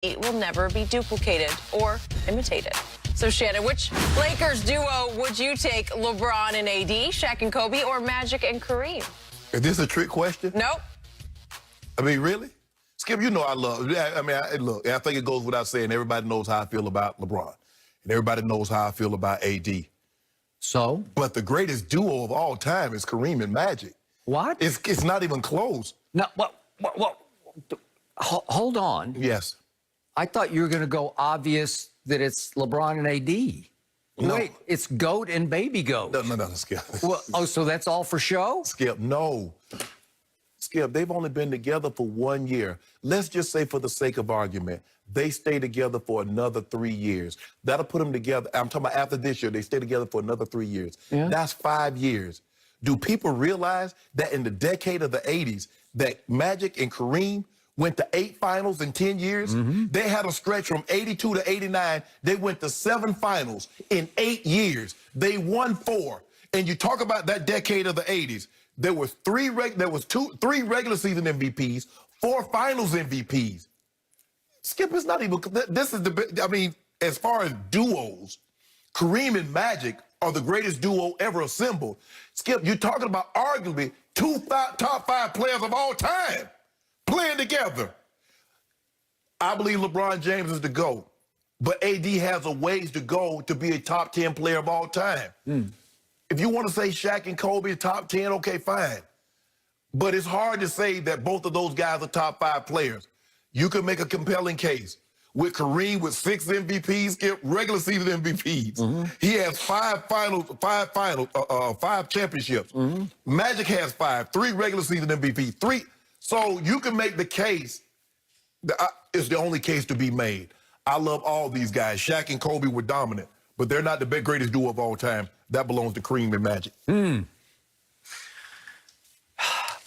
It will never be duplicated or imitated. So, Shannon, which Lakers duo would you take, LeBron and AD, Shaq and Kobe, or Magic and Kareem? Is this a trick question? Nope. I mean, really? Skip, you know I love, look, I think it goes without saying, everybody knows how I feel about LeBron. And everybody knows how I feel about AD. So? But the greatest duo of all time is Kareem and Magic. What? It's not even close. No, hold on. Yes. I thought you were going to go obvious that it's LeBron and AD. No. Wait, it's GOAT and Baby GOAT. No, Skip. Well, oh, so that's all for show? Skip, no. Skip, they've only been together for 1 year. Let's just say, for the sake of argument, they stay together for another 3 years. That'll put them together. I'm talking about after this year, they stay together for another 3 years. Yeah. That's 5 years. Do people realize that in the decade of the 80s, that Magic and Kareem went to 8 finals in 10 years? Mm-hmm. They had a stretch from 82 to 89. They went to 7 finals in 8 years. They won 4. And you talk about that decade of the 80s, there was 3 regular season MVPs, 4 finals MVPs. Skip, it's not even, this is the, I mean, as far as duos, Kareem and Magic are the greatest duo ever assembled. Skip, you're talking about arguably 2 top 5 players of all time playing together. I believe LeBron James is the GOAT, but AD has a ways to go to be a top 10 player of all time. If you want to say Shaq and Kobe top 10, okay, fine. But it's hard to say that both of those guys are top 5 players. You can make a compelling case. With Kareem with 6 MVPs, Skip, regular season MVPs. He has 5 championships. Magic has 5, 3 regular season MVPs, 3. So you can make the case, it's the only case to be made. I love all these guys. Shaq and Kobe were dominant, but they're not the greatest duo of all time. That belongs to Kareem and Magic.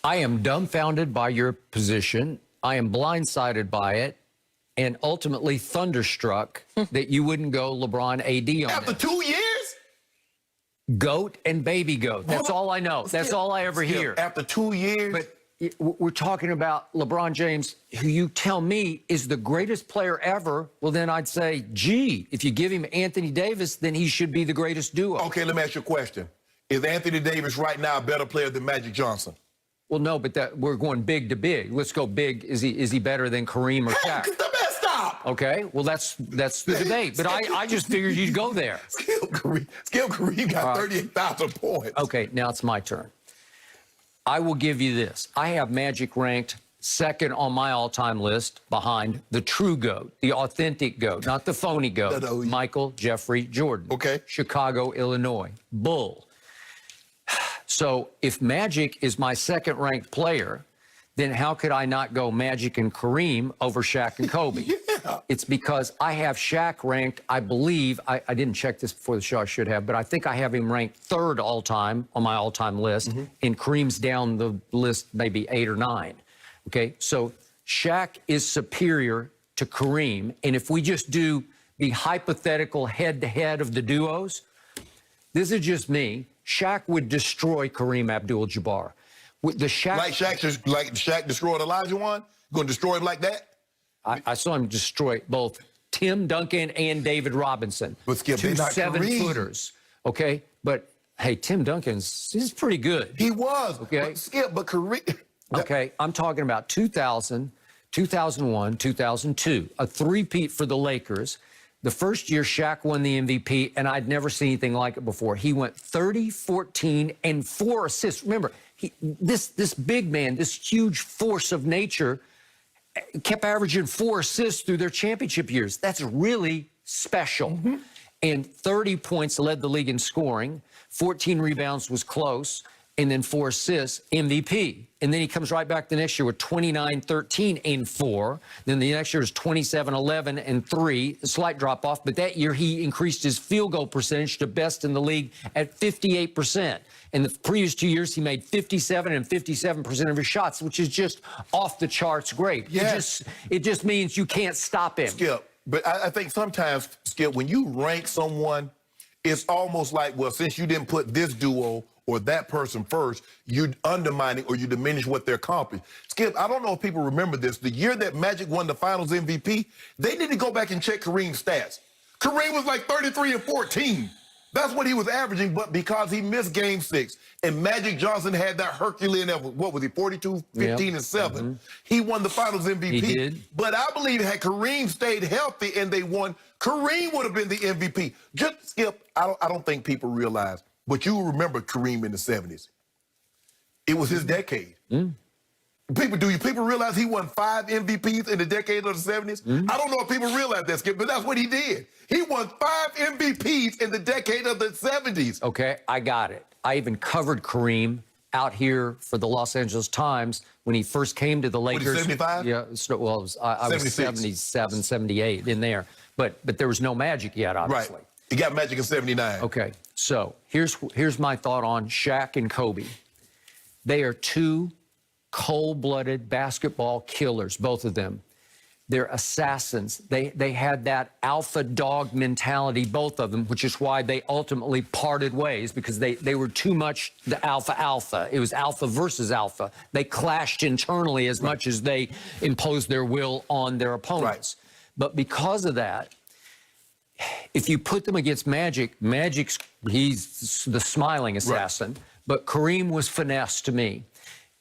I am dumbfounded by your position. I am blindsided by it, and ultimately thunderstruck that you wouldn't go LeBron AD on After it. 2 years? GOAT and Baby GOAT. That's all I know. That's all I ever hear. After 2 years? But we're talking about LeBron James, who you tell me is the greatest player ever. Well, then I'd say, gee, if you give him Anthony Davis, then he should be the greatest duo. Okay, let me ask you a question. Is Anthony Davis right now a better player than Magic Johnson? Well, no, but we're going big to big. Let's go big. Is he better than Kareem or Shaq? Stop. Okay, well, that's the debate. But I just figured you'd go there. Skip Kareem got 38,000 points. Okay, now it's my turn. I will give you this. I have Magic ranked second on my all-time list behind the true GOAT, the authentic GOAT, not the phony GOAT, Michael Jeffrey Jordan. Okay. Chicago, Illinois, Bull. So if Magic is my second-ranked player, then how could I not go Magic and Kareem over Shaq and Kobe? Yeah. It's because I have Shaq ranked, I believe, I didn't check this before the show, I should have, but I think I have him ranked 3rd all-time on my all-time list, and Kareem's down the list maybe 8 or 9. Okay, so Shaq is superior to Kareem, and if we just do the hypothetical head-to-head of the duos, this is just me, Shaq would destroy Kareem Abdul-Jabbar. The Shaq, like Shaq destroyed Olajuwon? Going to destroy him like that? I saw him destroy both Tim Duncan and David Robinson. But Skip, 2 they're not 7-footers. Okay, but hey, Tim he's pretty good. He was. Okay. But Skip, but Kareem. Okay, I'm talking about 2000, 2001, 2002, a three-peat for the Lakers. The first year Shaq won the MVP, and I'd never seen anything like it before. He went 30, 14, and 4 assists. Remember, this big man, this huge force of nature, kept averaging 4 assists through their championship years. That's really special. And 30 points led the league in scoring. 14 rebounds was close. And then 4 assists, MVP. And then he comes right back the next year with 29, 13, and 4. Then the next year is 27, 11, and 3. A slight drop off, but that year he increased his field goal percentage to best in the league at 58%. In the previous 2 years, he made 57 and 57% of his shots, which is just off the charts great. Yes. It just means you can't stop him. Skip, but I think sometimes, Skip, when you rank someone, it's almost like, well, since you didn't put this duo or that person first, you're undermining or you diminish what they're accomplished. Skip, I don't know if people remember this. The year that Magic won the Finals MVP, they need to go back and check Kareem's stats. Kareem was like 33 and 14. That's what he was averaging, but because he missed Game 6, and Magic Johnson had that Herculean effort, what was he, 42, 15, and 7, he won the Finals MVP. He did. But I believe had Kareem stayed healthy and they won, Kareem would have been the MVP. Just, Skip, I don't think people realize, but you remember Kareem in the 70s. It was his decade. People realize he won 5 MVPs in the decade of the 70s? I don't know if people realize that, Skip, but that's what he did. He won 5 MVPs in the decade of the 70s. Okay, I got it. I even covered Kareem out here for the Los Angeles Times when he first came to the Lakers. Was he 75? Yeah, so, well, I was 77, 78 in there. But there was no Magic yet, obviously. Right. He got Magic in 79. Okay, so here's my thought on Shaq and Kobe. They are two cold-blooded basketball killers, both of them. They're assassins. They had that alpha dog mentality, both of them, which is why they ultimately parted ways, because they were too much the alpha. It was alpha versus alpha. They clashed internally as much as they imposed their will on their opponents. But because of that, if you put them against Magic, he's the smiling assassin, but Kareem was finesse to me.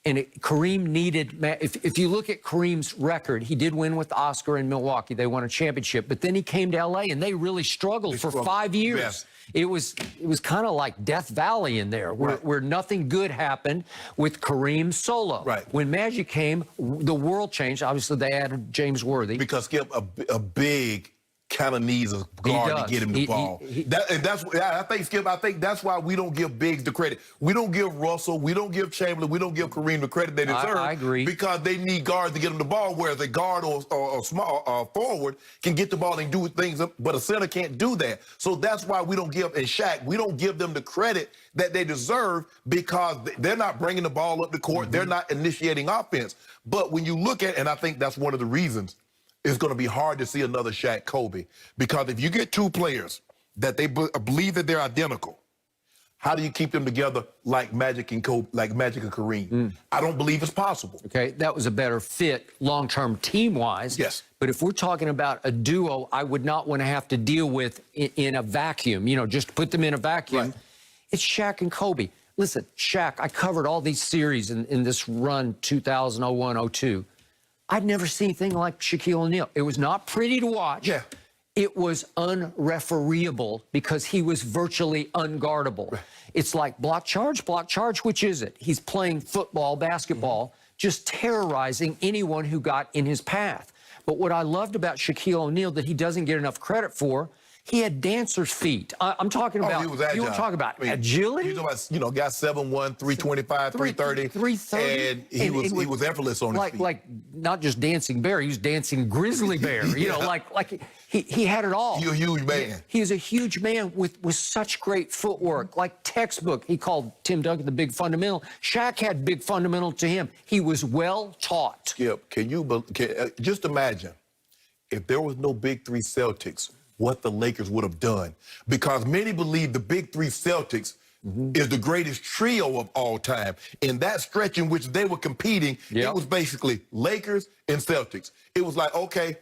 And Kareem needed, if you look at Kareem's record, he did win with Oscar in Milwaukee. They won a championship, but then he came to LA and they really struggled for 5 years. Yes. It was kind of like Death Valley in there, where nothing good happened with Kareem solo. When Magic came, the world changed. Obviously, they added James Worthy. Because Skip, a big kind of needs a guard to get him the ball. I think, Skip, that's why we don't give bigs the credit. We don't give Russell, we don't give Chamberlain, we don't give Kareem the credit they deserve. I agree. Because they need guards to get them the ball, whereas a guard or small forward can get the ball and do things, but a center can't do that. So that's why we don't give, and Shaq, we don't give them the credit that they deserve because they're not bringing the ball up the court. They're not initiating offense. But when you look at, and I think that's one of the reasons, it's going to be hard to see another Shaq Kobe, because if you get two players that they believe that they're identical, how do you keep them together like Magic and Kobe, like Magic and Kareem? I don't believe it's possible. Okay, that was a better fit long-term team-wise. Yes. But if we're talking about a duo, I would not want to have to deal with in a vacuum, just put them in a vacuum. It's Shaq and Kobe. Listen, Shaq, I covered all these series in this run 2001, 02. I'd never seen anything like Shaquille O'Neal. It was not pretty to watch. It was unrefereeable because he was virtually unguardable. It's like block charge, which is it? He's playing football, basketball, just terrorizing anyone who got in his path. But what I loved about Shaquille O'Neal that he doesn't get enough credit for, he had dancer's feet. I'm talking about, he was agile. you were talking about agility? You talking about, got 7'1", 325, 330. 330. And he was effortless on his feet. Like not just dancing bear, he was dancing grizzly bear. Like he had it all. You're a huge man. He is a huge man with such great footwork, like textbook. He called Tim Duncan the big fundamental. Shaq had big fundamental to him. He was well taught. Skip, can just imagine if there was no Big Three Celtics, what the Lakers would have done. Because many believe the Big Three Celtics is the greatest trio of all time. In that stretch in which they were competing, it was basically Lakers and Celtics. It was like, okay,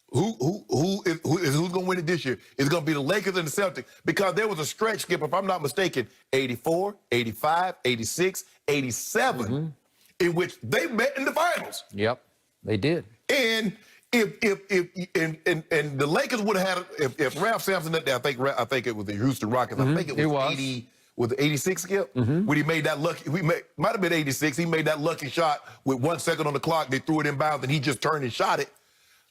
who's going to win it this year? It's going to be the Lakers and the Celtics. Because there was a stretch, Skip, if I'm not mistaken, 84, 85, 86, 87, in which they met in the finals. Yep, they did. And if the Lakers would have had, if Ralph Sampson, I think it was the Houston Rockets. I think it was 80. Was it 86, Skip? When he made that lucky, might have been 86. He made that lucky shot with 1 second on the clock. They threw it inbounds, and he just turned and shot it.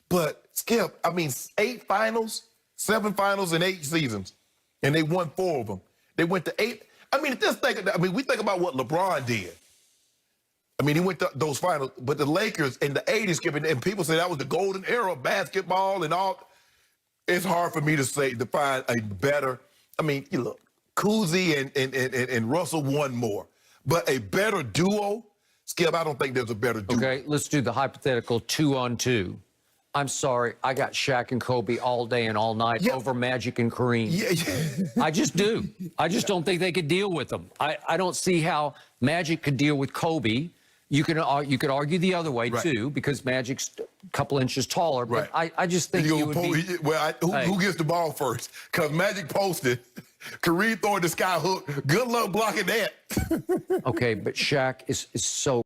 But Skip, 8 finals, 7 finals in 8 seasons, and they won 4 of them. They went to 8. We think about what LeBron did. He went to those finals, but the Lakers in the 80s, Skip, and people say that was the golden era of basketball and all. It's hard for me to find a better. Look, Cousy and Russell won more, but a better duo, Skip, I don't think there's a better duo. Okay, let's do the hypothetical 2-on-2. I'm sorry. I got Shaq and Kobe all day and all night over Magic and Kareem. Yeah. I just do. I just don't think they could deal with them. I don't see how Magic could deal with Kobe. You could argue the other way, too, because Magic's a couple inches taller. But I just think you would be... Who gets the ball first? Because Magic posted, Kareem throwing the sky hook. Good luck blocking that. Okay, but Shaq is so...